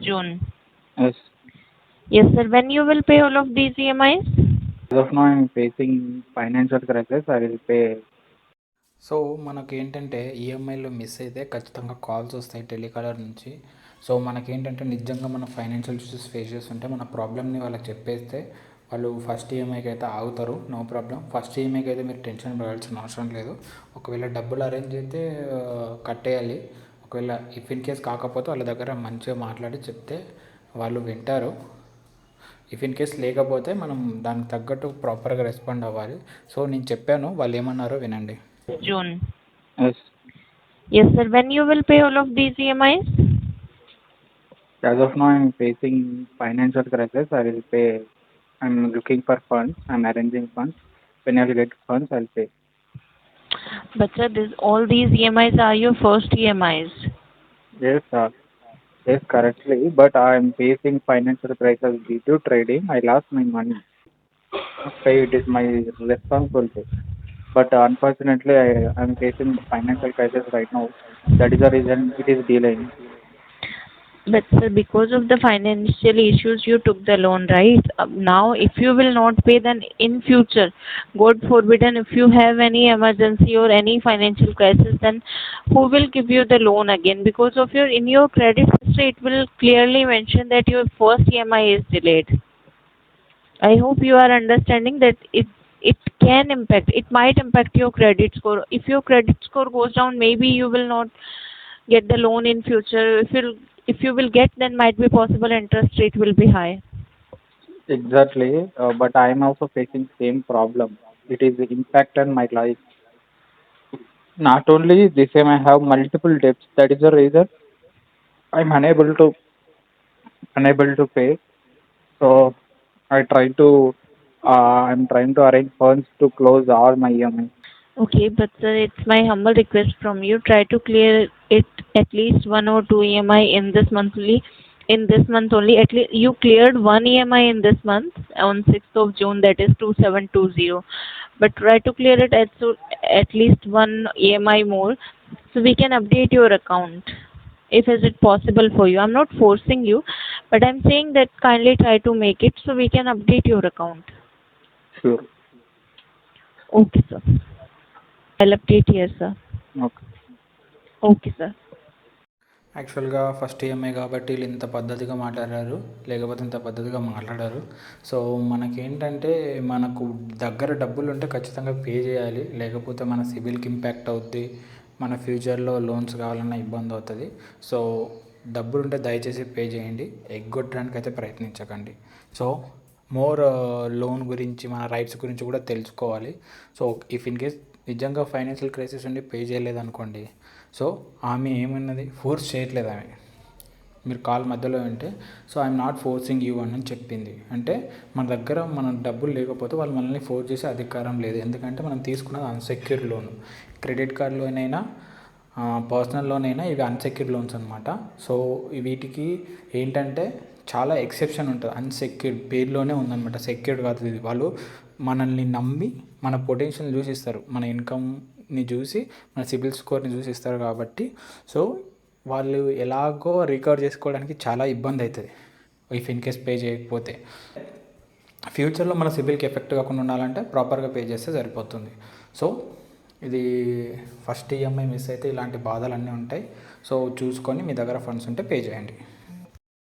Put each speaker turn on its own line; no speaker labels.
June.
Yes.
Yes, sir. When you will pay all of these EMIs?
As of now, I'm facing financial crisis. I will pay.
So మనకేంటంటే ఈఎంఐలో miss అయితే ఖచ్చితంగా calls వస్తాయి telecaller నుంచి. So మనకేంటంటే నిజంగా మన financial issues face చేస్తుంటే మన ప్రాబ్లమ్ని వాళ్ళకి చెప్పేస్తే వాళ్ళు ఫస్ట్ ఈఎంఐకి అయితే ఆగుతారు. No problem. ఫస్ట్ ఈఎంఐకి అయితే మీరు టెన్షన్ పడాల్సిన అవసరం లేదు. ఒకవేళ డబ్బులు అరేంజ్ అయితే కట్టేయాలి. ఒకవేళ ఇఫ్ ఇన్ కేస్ కాకపోతే వాళ్ళ దగ్గర మంచిగా మాట్లాడి చెప్తే వాళ్ళు వింటారు. ఇఫ్ ఇన్ కేస్ లేకపోతే మనం దానికి తగ్గట్టు ప్రాపర్గా రెస్పాండ్ అవ్వాలి. సో నేను చెప్పాను, వాళ్ళు ఏమన్నారో వినండి.
June.
Yes.
Yes, sir. When you will pay all of these EMIs?
As of now, I'm facing financial crisis. I will pay. I'm looking for funds. I'm arranging funds. When I will get funds, I'll pay.
But sir, all these EMIs are your first EMIs.
Yes, yes, correctly. But I'm facing financial crisis due to trading. I lost my money. Okay, it is my responsibility. But unfortunately, I'm facing financial crisis right now. That is the reason it is delaying.
But sir, because of the financial issues, you took the loan, right? Now, if you will not pay, then in future, God forbidden, if you have any emergency or any financial crisis, then who will give you the loan again? Because of in your credit history, it will clearly mention that your first EMI is delayed. I hope you are understanding that it can impact. It might impact your credit score. If your credit score goes down, maybe you will not get the loan in future. If you will get, then might be possible interest rate will be high.
Exactly. But I am also facing same problem. It is impacted my life. Not only this time, I have multiple debts. That is the reason I'm unable to pay. So I try to. I'm trying to arrange funds to close all my EMI.
Okay, but sir, it's my humble request from you. Try to clear it at least 1 or 2 EMI in this month only. In this month only, at least you cleared 1 EMI in this month on 6th of June, that is 2720. But try to clear it at least 1 EMI more, so we can update your account. If is it possible for you? I'm not forcing you, but I'm saying that kindly try to make it so we can update your account.
Sure.
Okay, sir. I'll update here, sir.
Okay.
Okay, sir.
యాక్చువల్గా first EMI కాబట్టి వీళ్ళు ఇంత పద్ధతిగా మాట్లాడారు, లేకపోతే ఇంత పద్ధతిగా మాట్లాడారు. సో మనకేంటంటే మనకు దగ్గర డబ్బులు ఉంటే ఖచ్చితంగా పే చేయాలి, లేకపోతే మన సిబిల్కి ఇంపాక్ట్ అవుద్ది, మన ఫ్యూచర్లో లోన్స్ కావాలన్నా ఇబ్బంది అవుతుంది. సో డబ్బులు ఉంటే దయచేసి పే చేయండి, ఎగ్గొట్టడానికి అయితే ప్రయత్నించకండి. సో మోర్ లోన్ గురించి, మన రైట్స్ గురించి కూడా తెలుసుకోవాలి. సో ఇఫ్ ఇన్ కేస్ నిజంగా ఫైనాన్షియల్ క్రైసిస్ ఉండి పే చేయలేదనుకోండి, సో ఆమె ఏమన్నది, ఫోర్స్ చేయట్లేదు ఆమె. మీరు కాల్ మధ్యలో ఉంటే so I'm not forcing you అని చెప్పింది. అంటే మన దగ్గర మన డబ్బులు లేకపోతే వాళ్ళు మనల్ని ఫోర్స్ చేసే అధికారం లేదు. ఎందుకంటే మనం తీసుకున్నది unsecured loan. Credit card loan అయినా పర్సనల్ లోన్ అయినా ఇవి అన్సెక్యూర్డ్ లోన్స్ అనమాట. సో వీటికి ఏంటంటే చాలా ఎక్సెప్షన్ ఉంటుంది. అన్సెక్యూర్డ్ పేరులోనే ఉందన్నమాట, సెక్యూర్డ్ కాదు ఇది. వాళ్ళు మనల్ని నమ్మి మన పొటెన్షియల్ చూసి ఇస్తారు, మన ఇన్కమ్ని చూసి, మన సిబిల్ స్కోర్ని చూసి ఇస్తారు. కాబట్టి సో వాళ్ళు ఎలాగో రికవర్ చేసుకోవడానికి చాలా ఇబ్బంది అవుతుంది ఇఫ్ ఇన్ కేస్ పే చేయకపోతే. ఫ్యూచర్లో మన సిబిల్కి ఎఫెక్ట్ కాకుండా ఉండాలంటే ప్రాపర్గా పే చేస్తే సరిపోతుంది. సో ఇది ఫస్ట్ ఈఎంఐ మిస్ అయితే ఇలాంటి బాధలన్నీ ఉంటాయి. సో చూసుకొని మీ దగ్గర ఫండ్స్ ఉంటే పే చేయండి.